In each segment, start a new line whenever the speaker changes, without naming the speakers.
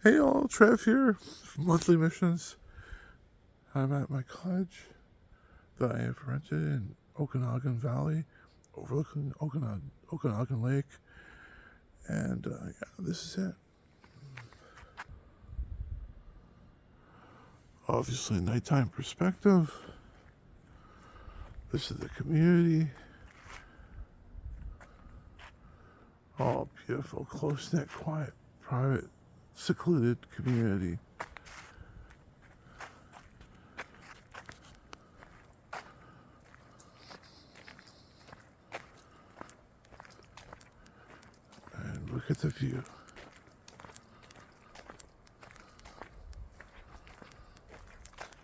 Hey all, Trev here from Monthly Missions. I'm at my cottage that I have rented in Okanagan Valley, overlooking Okanagan Lake, and this is it. Obviously, nighttime perspective. This is the community. All beautiful, close-knit, quiet, private, secluded community. And look at the view.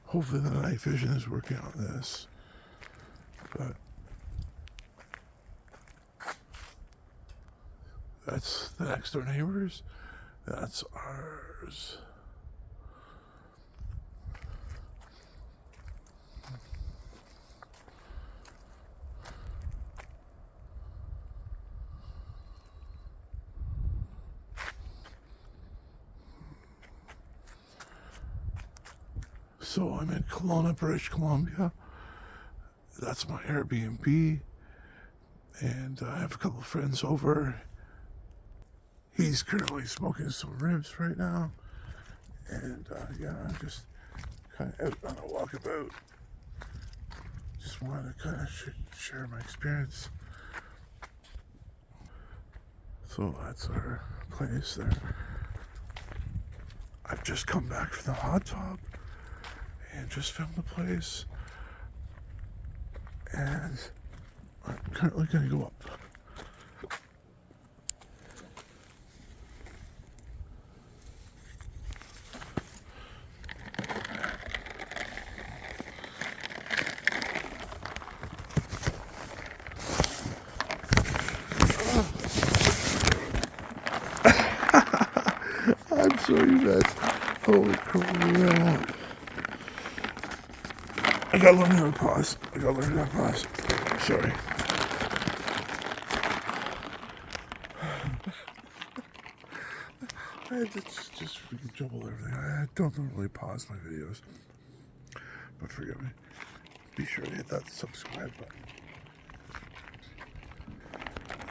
Hopefully the night vision is working on this. But that's the next door neighbors. That's ours. So I'm in Kelowna, British Columbia. That's my Airbnb. And I have a couple of friends over. He's currently smoking some ribs right now. And I'm just kind of out on a walkabout. Just wanted to kind of share my experience. So that's our place there. I've just come back from the hot tub and just filmed the place. And I'm currently going to go up. I'm sorry, guys. Holy crap. I gotta learn how to pause. Sorry. I just freaking jumble everything. I don't normally pause my videos. But forgive me. Be sure to hit that subscribe button.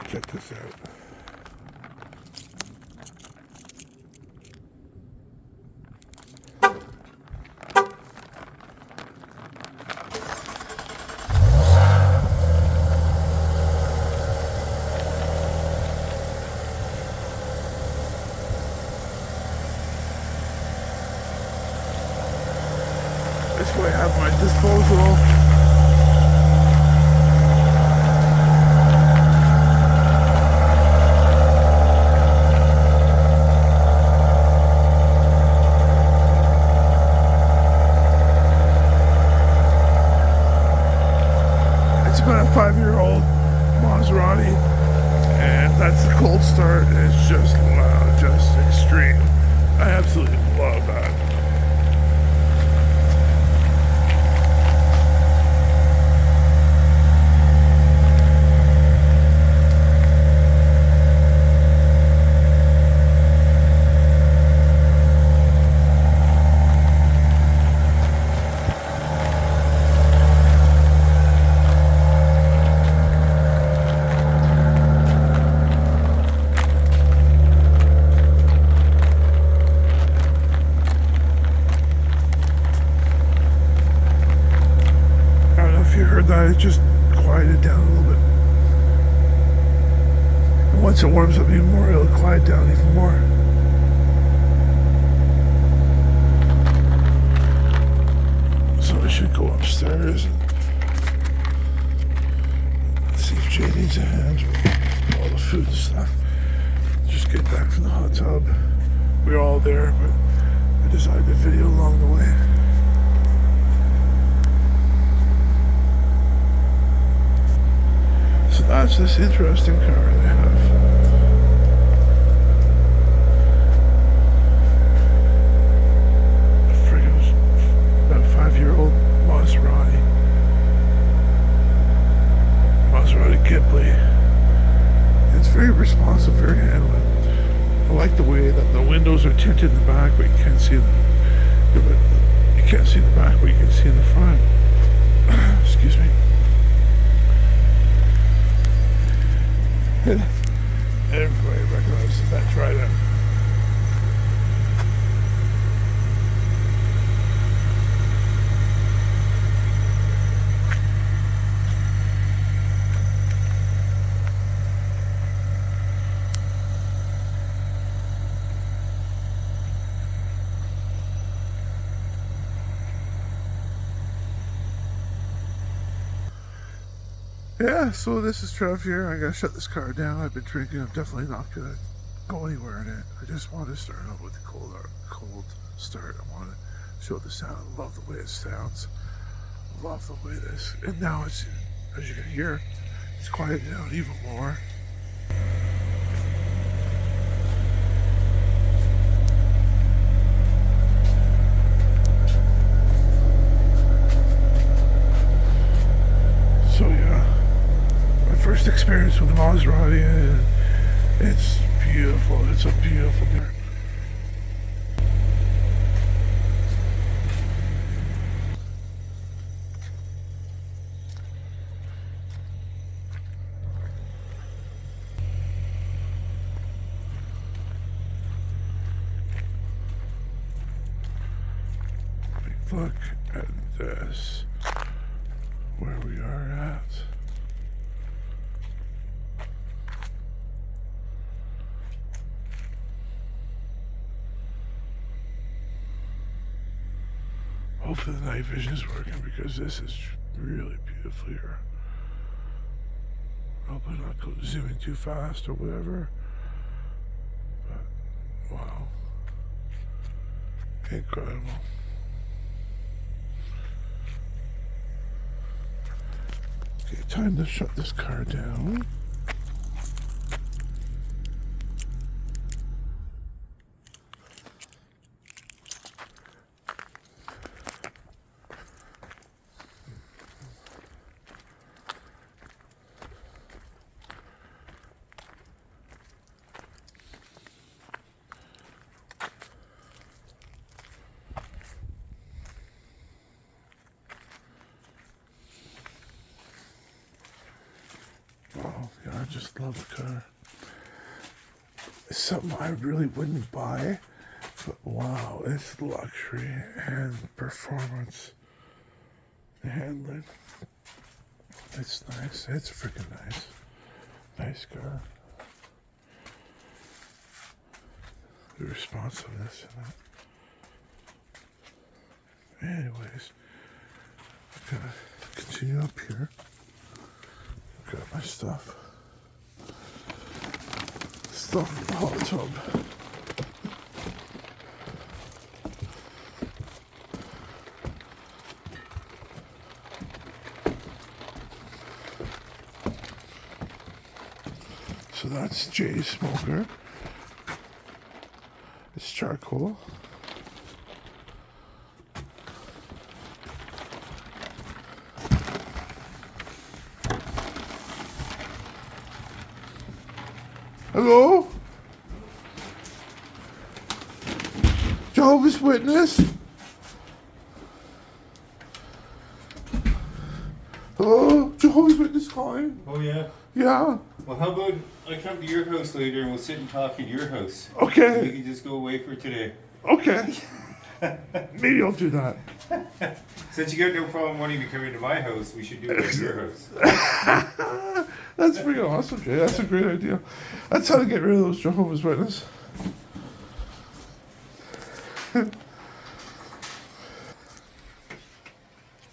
Check this out. That's what I have at my disposal. It's about a 5-year-old Maserati, and that's the cold start. It's just loud, just extreme. I absolutely love that. You heard that, it just quieted down a little bit. And once it warms up even more, it'll quiet down even more. So I should go upstairs and see if Jay needs a hand with all the food and stuff. Just get back from the hot tub. We were all there, but I decided to video along the way. So that's this interesting car they have. I forget, it was about a 5-year-old Maserati. Maserati Ghibli. It's very responsive, very handling. I like the way that the windows are tinted in the back, but you can't see you can't see the back, but you can see in the front. Excuse me. Everybody recognizes that trident. Yeah, so this is Trev here. I gotta shut this car down. I've been drinking. I'm definitely not gonna go anywhere in it. I just want to start out with a cold start. I want to show the sound. I love the way it sounds. I love the way this. And now it's, as you can hear, it's quieted down even more. So yeah. First experience with the Maserati, and it's beautiful. It's a beautiful car. Look at this, where we are at. Hopefully the night vision is working, because this is really beautiful here. I hope I'm not zooming too fast or whatever. But wow. Incredible. Okay, time to shut this car down. Oh, yeah, I just love the car. It's something I really wouldn't buy, but wow, it's luxury and performance. The handling. It's nice. It's freaking nice. Nice car. The responsiveness in it. Anyways, I'm gonna continue up here. Grab my stuff. Stuff in the hot tub. So that's Jay's smoker. It's charcoal. Hello? Jehovah's Witness? Hello? Jehovah's Witness calling?
Oh yeah?
Yeah.
Well, how about I come to your house later and we'll sit and talk at your house?
Okay.
We can just go away for today.
Okay. Maybe I'll do that.
Since you got no problem wanting to come into my house, we should do it at your house.
That's pretty awesome, Jay. That's a great idea. That's how to get rid of those Jehovah's Witnesses.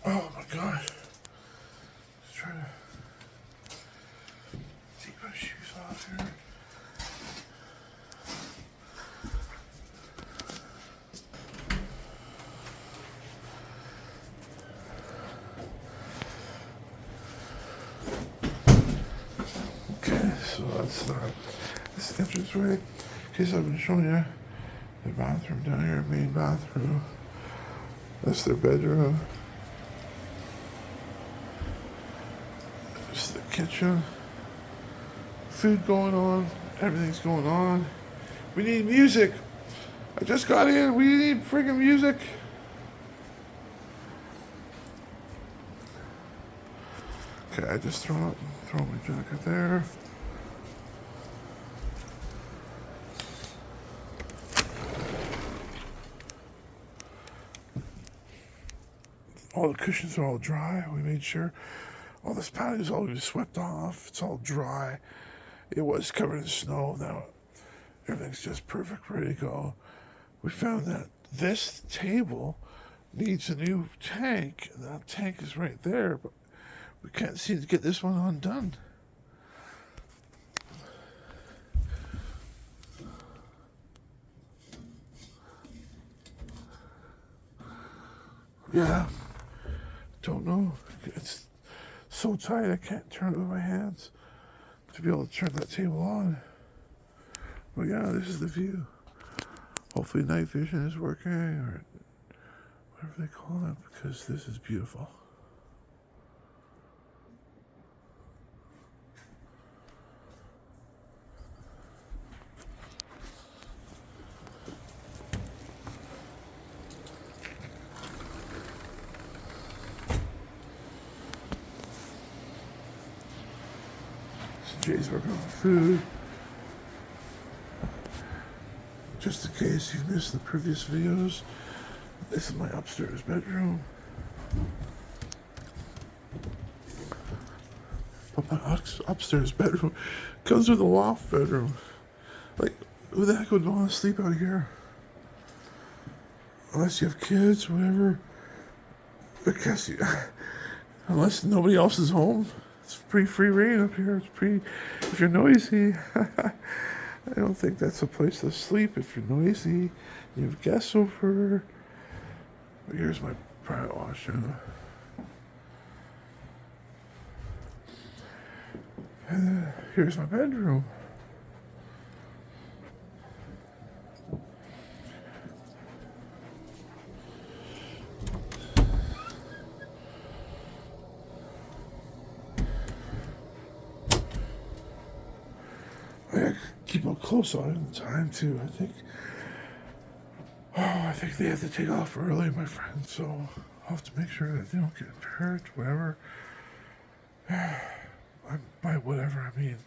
Oh my gosh. Let's try to take my shoes off here. So that's this entranceway. In case I've been showing you their bathroom down here, main bathroom. That's their bedroom. There's the kitchen. Food going on. Everything's going on. We need music. I just got in. We need freaking music. Okay, I just throw my jacket there. All the cushions are all dry. We made sure all this patio is all swept off. It's all dry. It was covered in snow. Now everything's just perfect, ready to go. We found that this table needs a new tank. That tank is right there, but we can't seem to get this one undone. Yeah, don't know. It's so tight I can't turn it with my hands to be able to turn that table on. But yeah, this is the view. Hopefully night vision is working, or whatever they call it, because this is beautiful. Jay's working on food. Just in case you've missed the previous videos, this is my upstairs bedroom. But my upstairs bedroom comes with a loft bedroom. Like, who the heck would want to sleep out here? Unless you have kids, whatever. I guess you, unless nobody else is home. It's pretty free reign up here. It's pretty, if you're noisy, I don't think that's a place to sleep. If you're noisy, you have guests over. But here's my private washroom. And here's my bedroom. I keep a close eye on the time too. I think they have to take off early, my friend. So I'll have to make sure that they don't get hurt, whatever. By whatever I mean,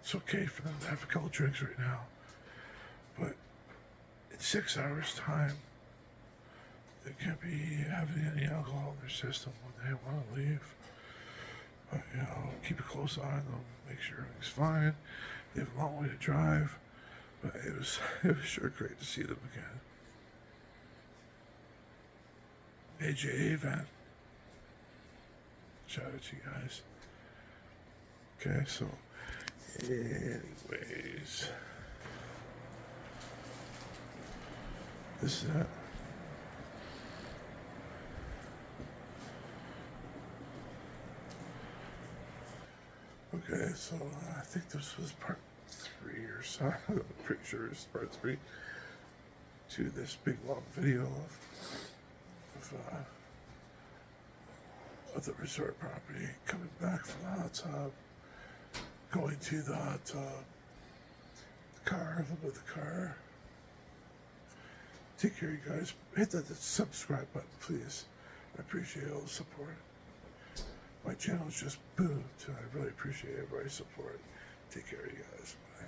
it's okay for them to have a couple drinks right now, but in 6 hours' time, they can't be having any alcohol in their system when they want to leave. But keep a close eye on them, make sure everything's fine. They have a long way to drive, but it was sure great to see them again. AJ Van, shout out to you guys. Okay, so anyways, this is that. Okay, so I think this was part 3 or so. I'm pretty sure it's part 3 to this big long video of the resort property, coming back from the hot tub, going to the hot tub, the car, a little bit of the car. Take care, you guys. Hit that subscribe button, please. I appreciate all the support. My channel is just boomed, and I really appreciate everybody's support. Take care, you guys. Bye.